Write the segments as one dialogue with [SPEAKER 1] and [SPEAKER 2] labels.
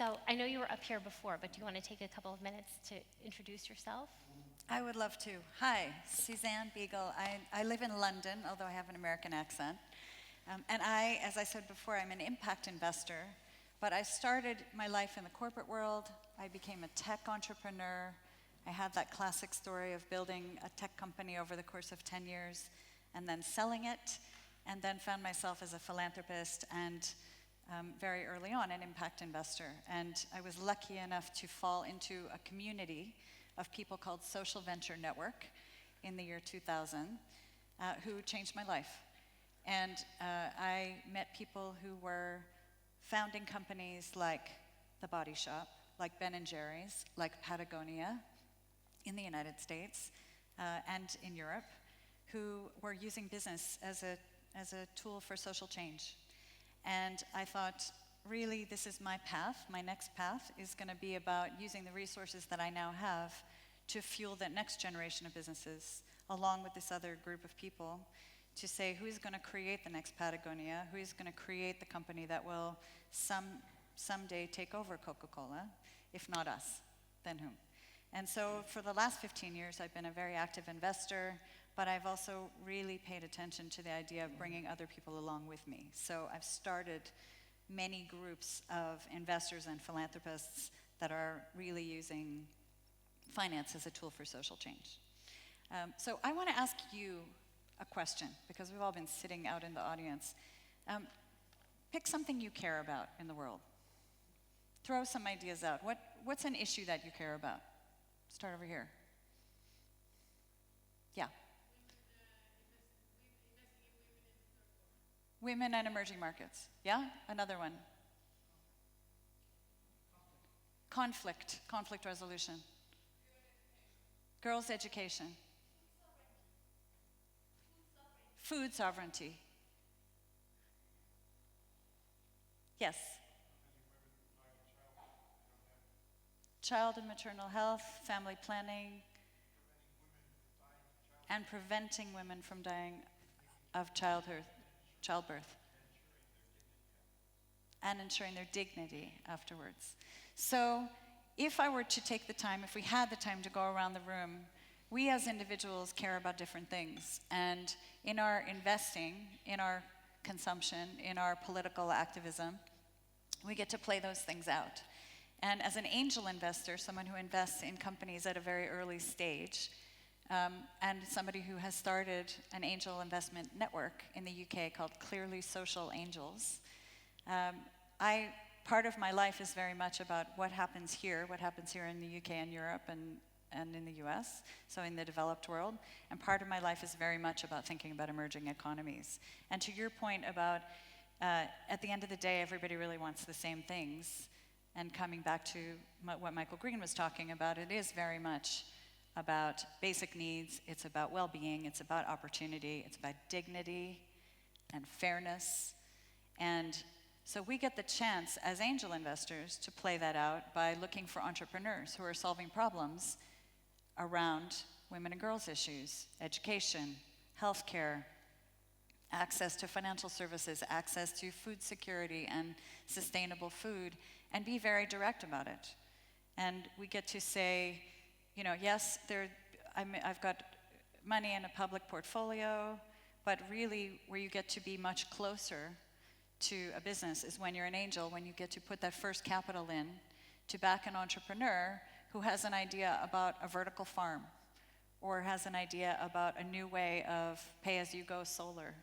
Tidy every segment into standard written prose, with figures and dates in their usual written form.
[SPEAKER 1] So I know you were up here before, but do you want to take a couple of minutes to introduce yourself?
[SPEAKER 2] I would love to. Hi, Suzanne Biegel. I live in London, although I have an American accent. And I, as I said before, I'm an impact investor. But I started my life in the corporate world. I became a tech entrepreneur. I had that classic story of building a tech company over the course of 10 years and then selling it, and then found myself as a philanthropist and very early on an impact investor. And I was lucky enough to fall into a community of people called Social Venture Network in the year 2000 who changed my life. And I met people who were founding companies like The Body Shop, like Ben & Jerry's, like Patagonia in the United States and in Europe, who were using business as a tool for social change. And I thought, really, this is my path. My next path is going to be about using the resources that I now have to fuel the next generation of businesses, along with this other group of people, to say who is going to create the next Patagonia, who is going to create the company that will someday take over Coca-Cola, if not us, then whom? And so for the last 15 years, I've been a very active investor, but I've also really paid attention to the idea of bringing other people along with me. So I've started many groups of investors and philanthropists that are really using finance as a tool for social change. So I want to ask you a question, because we've all been sitting out in the audience. Pick something you care about in the world. Throw some ideas out. What's an issue that you care about? Start over here. Yeah. Women and emerging markets. Yeah? Another one. Conflict resolution. Girls' education. Food sovereignty. Yes. Child and maternal health, family planning, and preventing women from dying of childbirth, and ensuring their dignity afterwards. So if I were to take the time, if we had the time to go around the room, we as individuals care about different things. And in our investing, in our consumption, in our political activism, we get to play those things out. And as an angel investor, someone who invests in companies at a very early stage, and somebody who has started an angel investment network in the UK called Clearly Social Angels, part of my life is very much about what happens here in the UK and Europe and in the US, so in the developed world. And part of my life is very much about thinking about emerging economies. And to your point about, at the end of the day, everybody really wants the same things. And coming back to what Michael Green was talking about, it is very much about basic needs, it's about well-being, it's about opportunity, it's about dignity and fairness. And so we get the chance as angel investors to play that out by looking for entrepreneurs who are solving problems around women and girls issues, education, healthcare, access to financial services, access to food security and sustainable food, and be very direct about it. And we get to say, yes, I've got money in a public portfolio, but really where you get to be much closer to a business is when you're an angel, when you get to put that first capital in to back an entrepreneur who has an idea about a vertical farm, or has an idea about a new way of pay-as-you-go solar,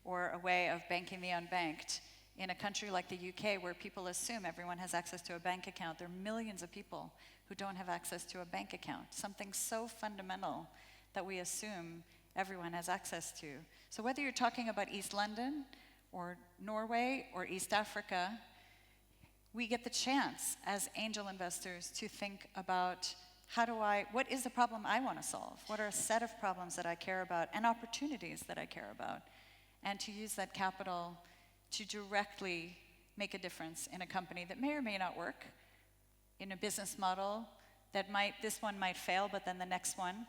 [SPEAKER 2] or a way of banking the unbanked. In a country like the UK, where people assume everyone has access to a bank account, there are millions of people who don't have access to a bank account, something so fundamental that we assume everyone has access to. So whether you're talking about East London, or Norway, or East Africa, we get the chance as angel investors to think about what is the problem I want to solve? What are a set of problems that I care about and opportunities that I care about? And to use that capital to directly make a difference in a company that may or may not work, in a business model that this one might fail, but then the next one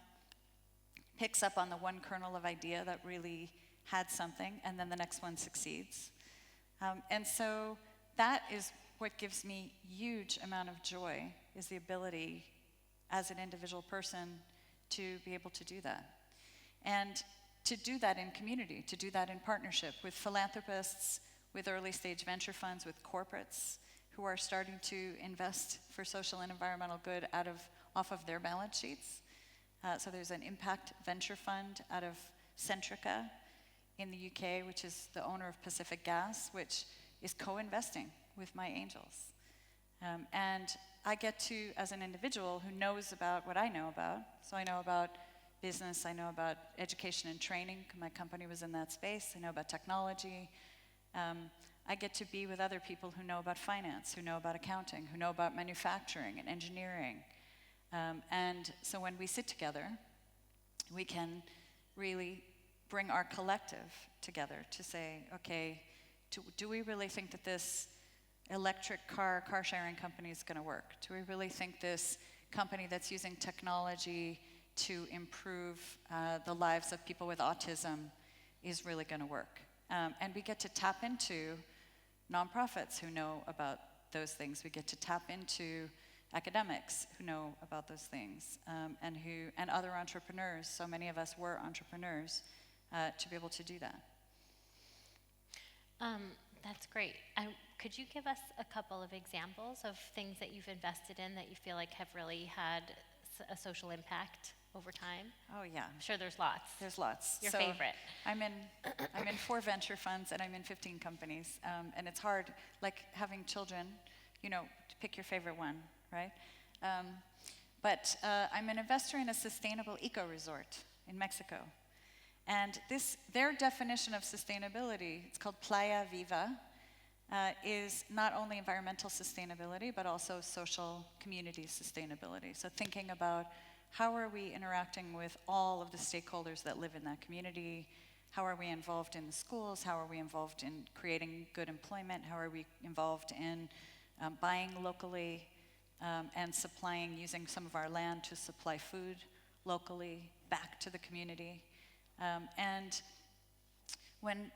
[SPEAKER 2] picks up on the one kernel of idea that really had something, and then the next one succeeds. And so that is what gives me huge amount of joy is the ability as an individual person to be able to do that. And to do that in community, to do that in partnership with philanthropists, with early stage venture funds, with corporates who are starting to invest for social and environmental good off of their balance sheets. So there's an impact venture fund out of Centrica in the UK, which is the owner of Pacific Gas, which is co-investing with my angels. And I get to, as an individual who knows about what I know about, so I know about business, I know about education and training, my company was in that space, I know about technology. I get to be with other people who know about finance, who know about accounting, who know about manufacturing and engineering. And so when we sit together, we can really bring our collective together to say, okay, do we really think that this electric car sharing company is going to work? Do we really think this company that's using technology to improve the lives of people with autism is really going to work? And we get to tap into nonprofits who know about those things. We get to tap into academics who know about those things, and other entrepreneurs. So many of us were entrepreneurs to be able to do that.
[SPEAKER 1] That's great. Could you give us a couple of examples of things that you've invested in that you feel like have really had a social impact over time?
[SPEAKER 2] Oh yeah.
[SPEAKER 1] I'm sure there's lots.
[SPEAKER 2] There's lots.
[SPEAKER 1] Your favorite?
[SPEAKER 2] I'm in 4 venture funds and I'm in 15 companies, and it's hard, like having children, to pick your favorite one, right? But I'm an investor in a sustainable eco-resort in Mexico. And their definition of sustainability, it's called Playa Viva, is not only environmental sustainability, but also social community sustainability. So thinking about how are we interacting with all of the stakeholders that live in that community? How are we involved in the schools? How are we involved in creating good employment? How are we involved in buying locally and using some of our land to supply food locally back to the community? And when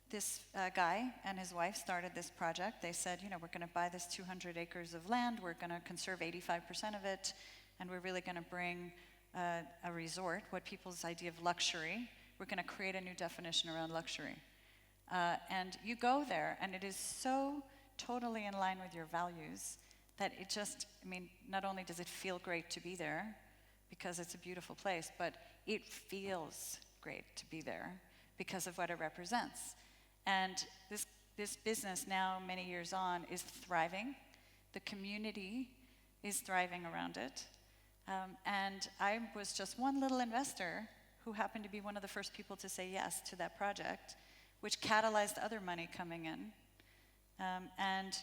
[SPEAKER 2] this guy and his wife started this project, they said, we're going to buy this 200 acres of land, we're going to conserve 85% of it, and we're really going to bring a resort, what people's idea of luxury, we're going to create a new definition around luxury. And you go there, and it is so totally in line with your values that it just, not only does it feel great to be there, because it's a beautiful place, but it feels great to be there because of what it represents. And this business now, many years on, is thriving. The community is thriving around it. And I was just one little investor who happened to be one of the first people to say yes to that project, which catalyzed other money coming in. And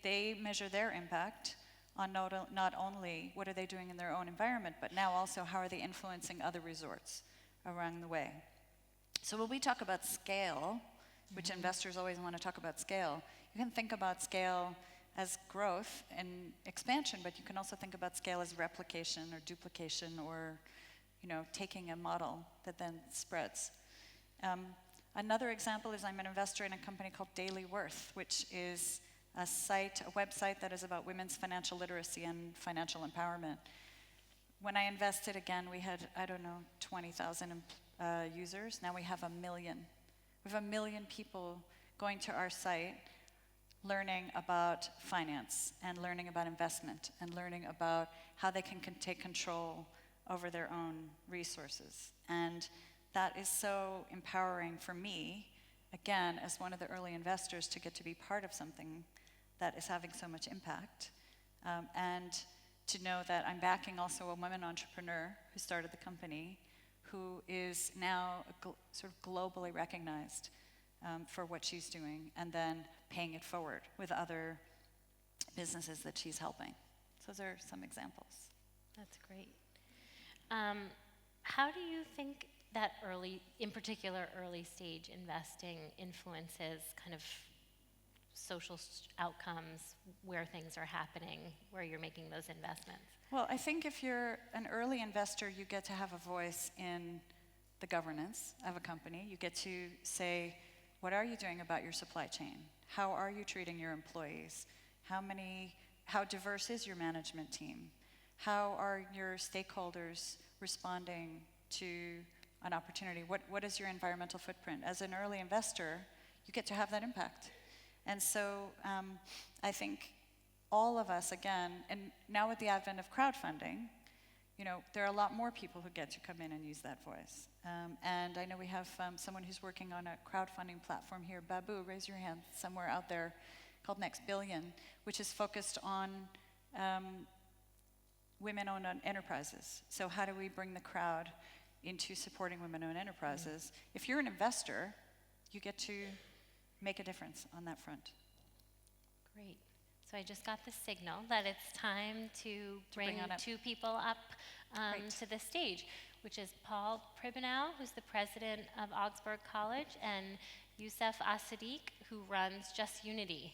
[SPEAKER 2] they measure their impact on not only what are they doing in their own environment, but now also how are they influencing other resorts along the way. So when we talk about scale, which investors always want to talk about scale, you can think about scale as growth and expansion, but you can also think about scale as replication or duplication or taking a model that then spreads. Another example is I'm an investor in a company called Daily Worth, which is a website that is about women's financial literacy and financial empowerment. When I invested, again, we had, 20,000 users. Now we have 1 million. We have 1 million people going to our site, learning about finance and learning about investment and learning about how they can take control over their own resources. And that is so empowering for me, again, as one of the early investors, to get to be part of something that is having so much impact. And to know that I'm backing also a woman entrepreneur who started the company, who is now sort of globally recognized for what she's doing, and then paying it forward with other businesses that she's helping. So those are some examples.
[SPEAKER 1] That's great. How do you think that in particular early stage investing influences kind of social outcomes, where things are happening, where you're making those investments?
[SPEAKER 2] Well, I think if you're an early investor, you get to have a voice in the governance of a company. You get to say, what are you doing about your supply chain? How are you treating your employees? How diverse is your management team? How are your stakeholders responding to an opportunity? What is your environmental footprint? As an early investor, you get to have that impact. And so I think all of us, again, and now with the advent of crowdfunding, there are a lot more people who get to come in and use that voice. And I know we have someone who's working on a crowdfunding platform here. Babu, raise your hand, somewhere out there, called Next Billion, which is focused on women-owned enterprises. So how do we bring the crowd into supporting women-owned enterprises? If you're an investor, you get to make a difference on that front.
[SPEAKER 1] Great. So I just got the signal that it's time to bring
[SPEAKER 2] on up.
[SPEAKER 1] two people up to the stage, which is Paul Pribbenow, who's the president of Augsburg College, and Yousef Assidiq, who runs Just Unity.